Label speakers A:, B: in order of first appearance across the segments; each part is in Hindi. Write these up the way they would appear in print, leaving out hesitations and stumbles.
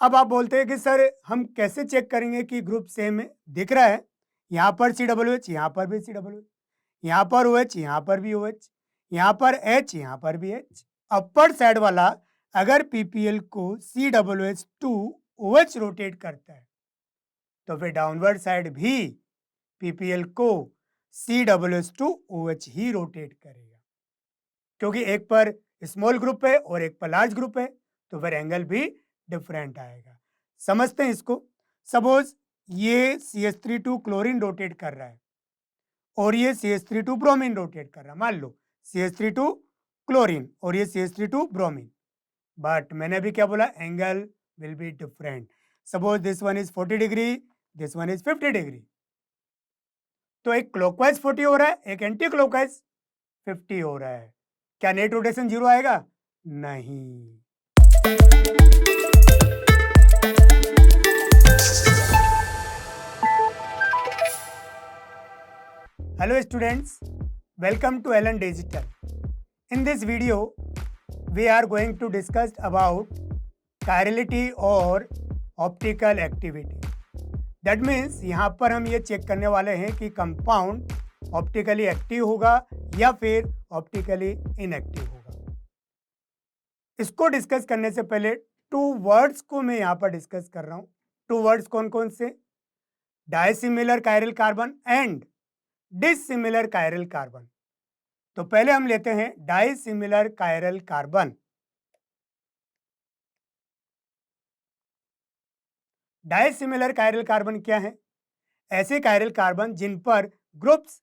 A: अब आप बोलते हैं कि सर हम कैसे चेक करेंगे कि ग्रुप सेम है। दिख रहा है यहाँ पर COOH, यहाँ पर भी COOH, यहाँ पर OH, यहाँ पर भी OH, यहाँ पर H, यहाँ पर भी H। अपर साइड वाला अगर PPL को COOH टू OH रोटेट करता है तो फिर डाउनवर्ड साइड भी PPL को COOH टू OH ही रोटेट करेगा, क्योंकि एक पर स्मॉल ग्रुप है और एक पर लार्ज ग्रुप है, तो फिर एंगल भी डिफरेंट आएगा। समझते हैं इसको। सपोज ये CH3 क्लोरीन रोटेट कर रहा है और ये CH3 ब्रोमीन रोटेट कर रहा है। मान लो CH3 क्लोरीन और ये CH3 ब्रोमीन, बट मैंने अभी क्या बोला, angle will be different. Suppose this one is 40 degree, this one is 50 degree, तो एक क्लॉकवाइज 40 हो रहा है, एक एंटी क्लॉकवाइज 50 हो रहा है। क्या नेट रोटेशन 0 आएगा? नहीं। Hello students, welcome to Ellen Digital. In this video, we are going to discuss about chirality और optical activity. That means यहाँ पर हम ये चेक करने वाले हैं कि कंपाउंड ऑप्टिकली एक्टिव होगा या फिर ऑप्टिकली इनएक्टिव होगा। इसको डिस्कस करने से पहले टू वर्ड्स को मैं यहाँ पर डिस्कस कर रहा हूँ। टू वर्ड्स कौन कौन से? Dissimilar chiral carbon and dissimilar chiral carbon. तो पहले हम लेते हैं dissimilar chiral carbon. Dissimilar chiral carbon क्या है? ऐसे कायरल कार्बन जिन पर ग्रुप्स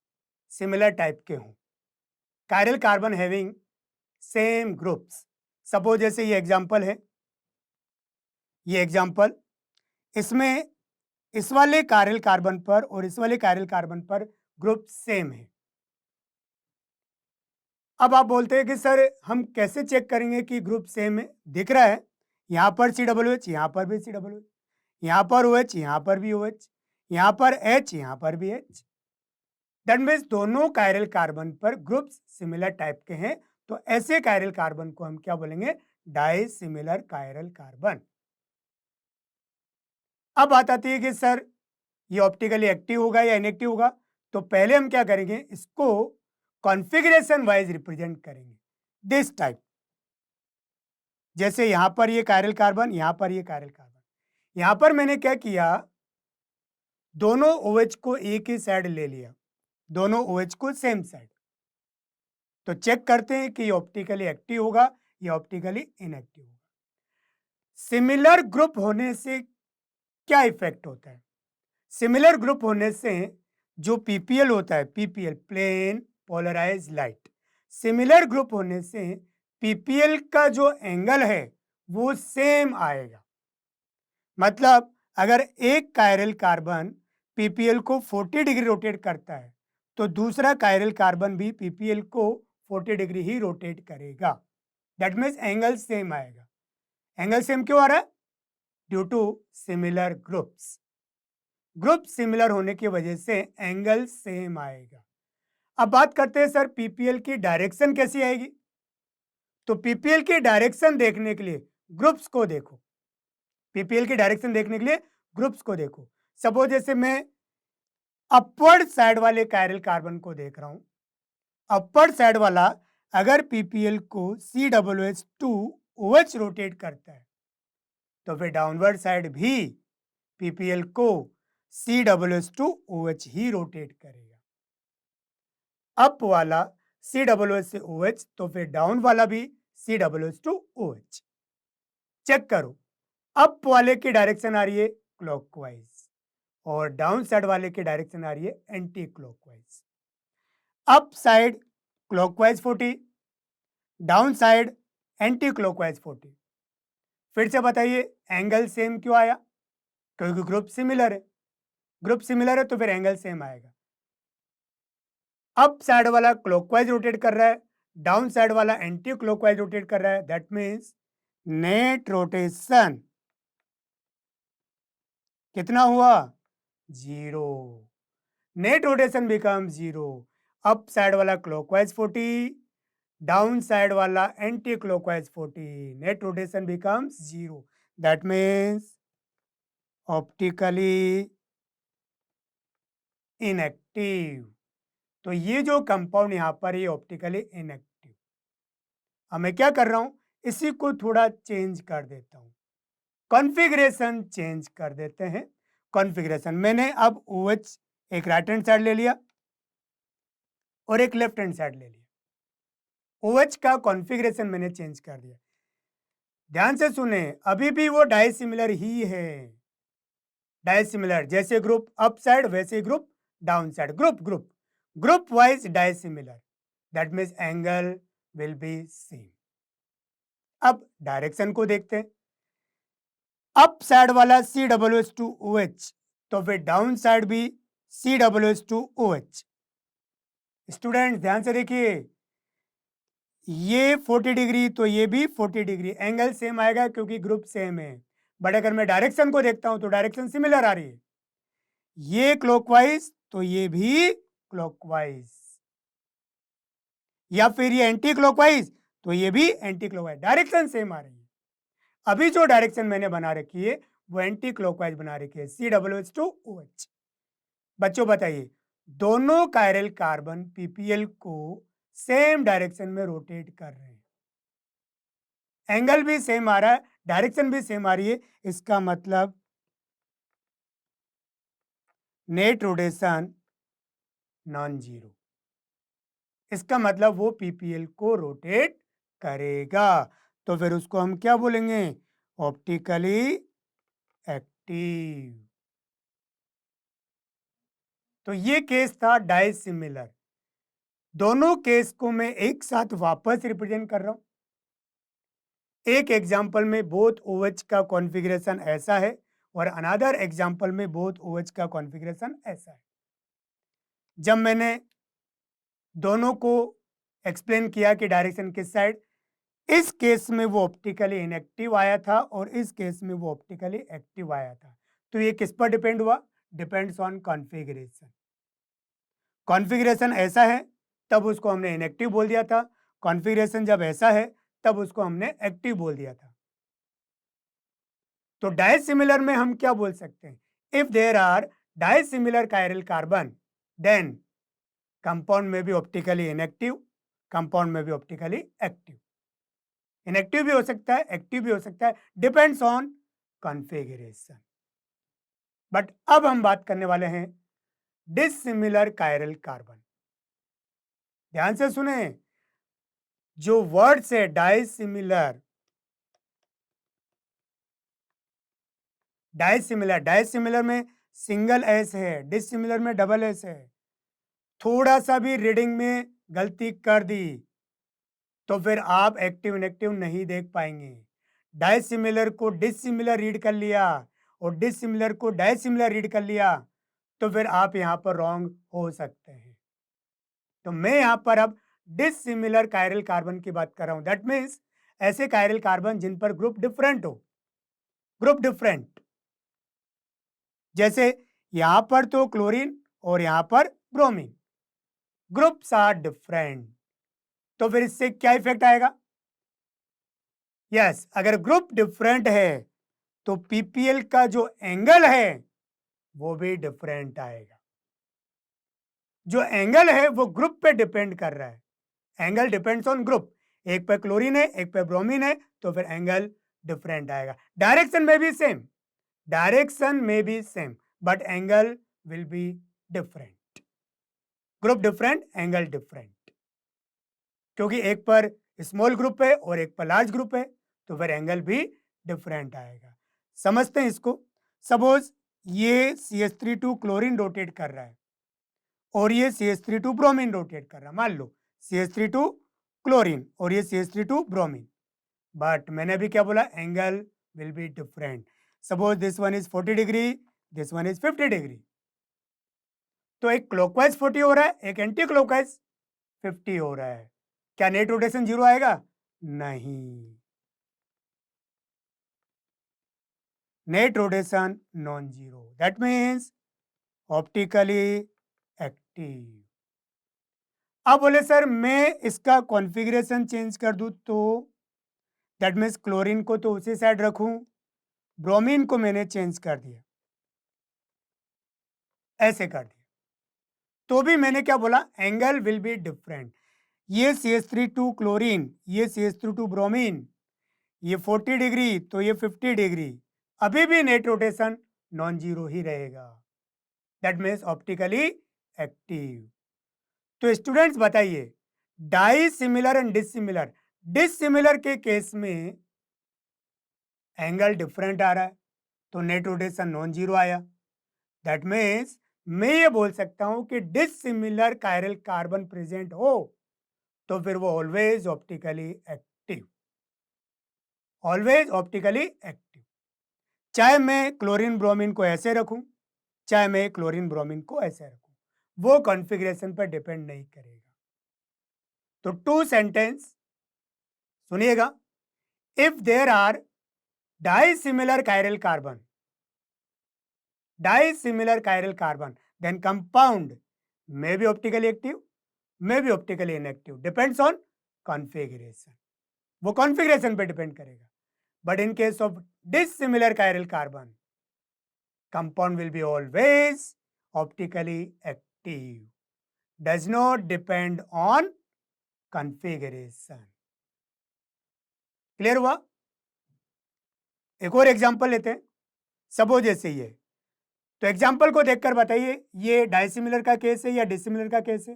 A: सिमिलर टाइप के हों। Chiral carbon having same groups. Suppose जैसे ये एग्जांपल है, ये एग्जांपल, इसमें इस वाले कायरल कार्बन पर और इस वाले कायरल कार्बन पर ग्रुप सेम है। अब आप बोलते हैं कि सर हम कैसे चेक करेंगे कि ग्रुप सेम है? दिख रहा है यहाँ पर COOH, यहाँ पर भी COOH, यहाँ पर OH, यहाँ पर भी OH, यहाँ पर H, यहाँ पर भी H। दैट मीन्स दोनों कायरल कार्बन पर ग्रुप्स सिमिलर टाइप के हैं, तो ऐसे कायरल कार्बन को हम क्या बोलेंगे? डायसिमिलर कायरल कार्बन। अब बात आती है कि सर ये ऑप्टिकली एक्टिव होगा या इनएक्टिव होगा। तो पहले हम क्या करेंगे, इसको कॉन्फ़िगरेशन वाइज रिप्रेजेंट करेंगे दिस टाइप। जैसे यहां पर ये कायरल कार्बन, यहां पर ये कायरल कार्बन, यहां पर मैंने क्या किया, दोनों OH को एक ही साइड ले लिया, दोनों OH को सेम साइड। तो चेक करते हैं कि ये ऑप्टिकली एक्टिव होगा या ऑप्टिकली इनएक्टिव होगा। सिमिलर ग्रुप होने से क्या इफेक्ट होता है? सिमिलर ग्रुप होने से जो PPL होता है, PPL plane polarise light, similar group होने से PPL का जो एंगल है वो सेम आएगा। मतलब अगर एक कायरल कार्बन PPL को 40 डिग्री रोटेट करता है तो दूसरा कायरल कार्बन भी PPL को 40 डिग्री ही रोटेट करेगा। दैट मीन्स एंगल सेम आएगा। एंगल सेम क्यों आ रहा है? Due to similar groups. Group similar होने की वजह से एंगल सेम आएगा। अब बात करते हैं सर PPL की डायरेक्शन कैसी आएगी। तो PPL की डायरेक्शन देखने के लिए ग्रुप्स को देखो। PPL की डायरेक्शन देखने के लिए ग्रुप्स को देखो। सपोज जैसे मैं अपवर्ड साइड वाले कायरल कार्बन को देख रहा हूं, अपवर्ड साइड वाला अगर PPL को COOH टू OH रोटेट करता है तो फिर डाउनवर्ड साइड भी PPL को COOH टू OH ही रोटेट करेगा। अप वाला COOH से OH तो फिर डाउन वाला भी COOH टू OH। चेक करो, अप वाले की डायरेक्शन आ रही है क्लॉकवाइज और डाउन साइड वाले की डायरेक्शन आ रही है anti clockwise. Up side clockwise 40, down side anti clockwise 40। फिर से बताइए एंगल सेम क्यों आया? क्योंकि ग्रुप सिमिलर है। ग्रुप सिमिलर है तो फिर एंगल सेम आएगा। अप साइड वाला क्लॉकवाइज रोटेट कर रहा है, डाउन साइड वाला एंटी क्लॉकवाइज रोटेट कर रहा है। दैट मीन्स नेट रोटेशन कितना हुआ? 0। Net rotation become 0। Up side वाला क्लॉकवाइज 40, डाउन साइड वाला anti clockwise 40, net rotation becomes 0। That means optically inactive. तो ये जो कंपाउंड यहाँ पर ये ऑप्टिकली इनएक्टिव। अब मैं क्या कर रहा हूं, इसी को थोड़ा चेंज कर देता हूं, कॉन्फ़िगरेशन चेंज कर देते हैं। कॉन्फ़िगरेशन मैंने अब OH एक राइट हैंड साइड ले लिया और एक लेफ्ट हैंड साइड ले लिया। OH का कॉन्फ़िगरेशन मैंने चेंज कर दिया। ध्यान से सुने, अभी भी वो डाइसिमिलर ही है। डाइसिमिलर जैसे ग्रुप अप साइड वैसे group down side, group wise dissimilar, that means angle will be same. अब डायरेक्शन को देखते हैं। अप साइड वाला COOH, तो फिर डाउन साइड भी COOH। स्टूडेंट ध्यान से देखिए, ये 40 डिग्री तो ये भी 40 डिग्री, एंगल सेम आएगा क्योंकि ग्रुप सेम है। बट अगर मैं डायरेक्शन को देखता हूं तो डायरेक्शन सिमिलर आ रही है, ये क्लॉकवाइज तो ये भी क्लॉकवाइज, या फिर ये एंटी क्लॉकवाइज तो ये भी एंटी क्लॉकवाइज, डायरेक्शन सेम आ रही है। अभी जो डायरेक्शन मैंने बना रखी है वो एंटी क्लॉकवाइज बना रखी है, COOH। बच्चों बताइए, दोनों कायरल कार्बन PPL को सेम डायरेक्शन में रोटेट कर रहे हैं, एंगल भी सेम आ रहा है, डायरेक्शन भी सेम आ रही है, इसका मतलब नेट रोटेशन नॉन जीरो। इसका मतलब वो PPL को रोटेट करेगा, तो फिर उसको हम क्या बोलेंगे, ऑप्टिकली एक्टिव। तो ये केस था डाइसिमिलर। दोनों केस को मैं एक साथ वापस रिप्रेजेंट कर रहा हूं। एक एग्जाम्पल में बोथ OH का कॉन्फ़िगरेशन ऐसा है और अनदर एग्जाम्पल में बोथ OH का कॉन्फ़िगरेशन ऐसा है। जब मैंने दोनों को एक्सप्लेन किया कि डायरेक्शन किस साइड, इस केस में वो ऑप्टिकली इनएक्टिव आया था और इस केस में वो ऑप्टिकली एक्टिव आया था। तो ये किस पर डिपेंड हुआ, डिपेंड्स ऑन कॉन्फ़िगरेशन। कॉन्फ़िगरेशन ऐसा है तब उसको हमने इनएक्टिव बोल दिया था, कॉन्फ़िगरेशन जब ऐसा है तब उसको हमने एक्टिव बोल दिया था। तो डाइसिमिलर में हम क्या बोल सकते हैं, if there are dissimilar chiral carbon then compound में भी ऑप्टिकली इनएक्टिव, कंपाउंड में भी ऑप्टिकली एक्टिव। इनएक्टिव भी हो सकता है, एक्टिव भी हो सकता है, डिपेंड्स ऑन कॉन्फ़िगरेशन। बट अब हम बात करने वाले हैं डिसिमिलर कायरल कार्बन। ध्यान से सुने, जो वर्ड्स है डाइसिमिलर, डाइसिमिलर में सिंगल एस है, डिसिमिलर में डबल एस है। थोड़ा सा भी रीडिंग में गलती कर दी तो फिर आप एक्टिव इनएक्टिव नहीं देख पाएंगे। डाइसिमिलर को डिसिमिलर रीड कर लिया और डिसिमिलर को डाइसिमिलर रीड कर लिया तो फिर आप यहां पर रॉन्ग हो सकते हैं। तो मैं यहां पर अब डिसिमिलर कायरल कार्बन की बात कर रहा हूं, दैट मीन्स ऐसे कायरल कार्बन जिन पर ग्रुप डिफरेंट हो, ग्रुप डिफरेंट, जैसे यहां पर तो क्लोरीन और यहां पर ब्रोमीन, ग्रुप्स आर डिफरेंट। तो फिर इससे क्या इफेक्ट आएगा, यस अगर ग्रुप डिफरेंट है तो PPL का जो एंगल है वो भी डिफरेंट आएगा। जो एंगल है वो ग्रुप पे डिपेंड कर रहा है, एंगल डिपेंड्स ऑन ग्रुप। एक पे क्लोरीन है एक पे ब्रोमीन है तो फिर एंगल डिफरेंट आएगा। डायरेक्शन में भी सेम, डायरेक्शन में भी same, but angle will be different. Group different, angle different, क्योंकि एक पर स्मॉल ग्रुप है और एक पर लार्ज ग्रुप है तो फिर एंगल भी डिफरेंट आएगा। समझते हैं इसको। सपोज ये CH3 क्लोरीन रोटेट कर रहा है और ये CH3 ब्रोमीन रोटेट कर रहा है, मान लो CH3 क्लोरीन और ये CH3 ब्रोमीन, बट मैंने अभी क्या बोला, angle will be different. Suppose this one is 40 degree, this one is 50 degree, तो एक क्लॉकवाइज 40 हो रहा है, एक एंटी क्लॉकवाइज 50 हो रहा है। क्या नेट रोटेशन जीरो आएगा, नहीं, net rotation non zero, that means optically active. अब बोले सर मैं इसका कॉन्फ़िगरेशन चेंज कर दूं तो, दैट मीन्स क्लोरीन को तो उसी साइड रखूं ब्रोमीन को मैंने चेंज कर दिया, ऐसे कर दिया, तो भी मैंने क्या बोला, एंगल विल बी डिफरेंट। ये CH3 क्लोरीन, ये CH3 ब्रोमीन, ये 40 डिग्री तो ये 50 डिग्री, अभी भी नेट रोटेशन नॉन जीरो ही रहेगा। That means optically active. तो स्टूडेंट्स बताइए, डाई सिमिलर एंड डिसिमिलर, डिसिमिलर के केस में एंगल डिफरेंट आ रहा है तो नेट रोटेशन नॉन जीरो आया। दैट मीन्स मैं ये बोल सकता हूं कि डिसिमिलर कायरल कार्बन प्रेजेंट हो तो फिर वो always optically active, always optically active. चाहे मैं क्लोरीन ब्रोमीन को ऐसे रखूं, चाहे मैं क्लोरीन ब्रोमीन को ऐसे रखूं, वो कॉन्फ़िगरेशन पर डिपेंड नहीं करेगा। तो टू सेंटेंस सुनिएगा, if there are dissimilar chiral carbon, dissimilar chiral carbon, then compound may be optically active, may be optically inactive, depends on configuration, वो configuration पे depend करेगा। But in case of dissimilar chiral carbon, compound will be always optically active, does not depend on configuration। Clear हुआ? एक और एग्जांपल लेते हैं, सपोज जैसे ये, तो एग्जांपल को देखकर बताइए ये डाइसिमिलर का केस है या डिसिमिलर का केस है।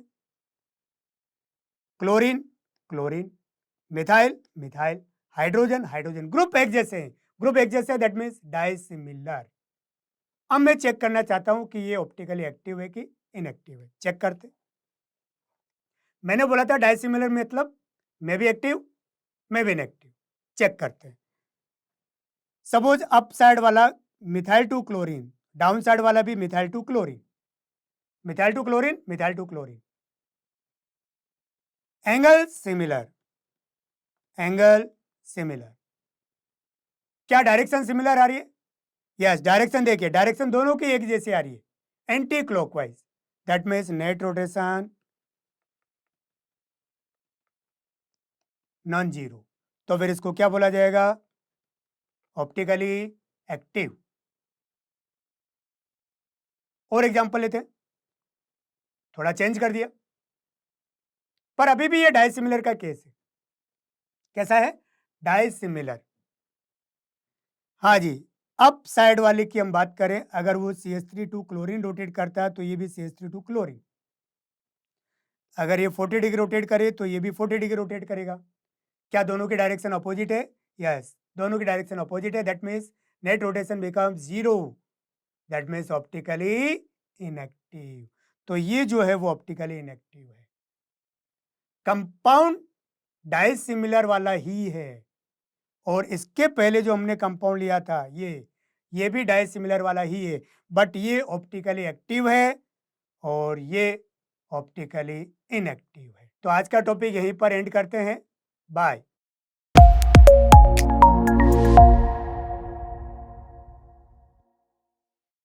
A: Chlorine chlorine, methyl methyl, hydrogen hydrogen, group एक जैसे हैं, ग्रुप एक जैसे दैट मीन्स डाइसिमिलर। अब मैं चेक करना चाहता हूं कि ये ऑप्टिकली एक्टिव है कि इनएक्टिव है, चेक करते। मैंने बोला था डाइसिमिलर मतलब may be active may be inactive, check करते हैं। सपोज अप साइड वाला methyl to chlorine, down side वाला भी methyl to chlorine, methyl to chlorine, methyl to chlorine, angle similar, angle similar, क्या डायरेक्शन सिमिलर आ रही है? यस, डायरेक्शन देखिए, डायरेक्शन दोनों की एक जैसी आ रही है, anti clockwise, that means net rotation non zero. तो फिर इसको क्या बोला जाएगा? Optically active. और एग्जांपल लेते हैं, थोड़ा चेंज कर दिया, पर अभी भी ये डाइसिमिलर का केस है। कैसा है? डाइसिमिलर। हाँ जी, अप साइड वाले की हम बात करें, अगर वो CH3 क्लोरीन रोटेट करता है तो ये भी CH3 क्लोरीन, अगर ये 40 डिग्री रोटेट करे तो ये भी 40 डिग्री रोटेट करेगा। क्या दोनों की डायरेक्शन अपोजिट है? यस, दोनों की डायरेक्शन अपोजिट है, that means net rotation become zero, that means optically inactive. तो ये जो है वो ऑप्टिकली इनएक्टिव है, कंपाउंड डाइसिमिलर वाला ही है। और इसके पहले जो हमने कंपाउंड लिया था ये भी डाइसिमिलर वाला ही है, बट ये ऑप्टिकली एक्टिव है और ये ऑप्टिकली इनएक्टिव है। तो आज का टॉपिक यहीं पर एंड करते हैं, बाय।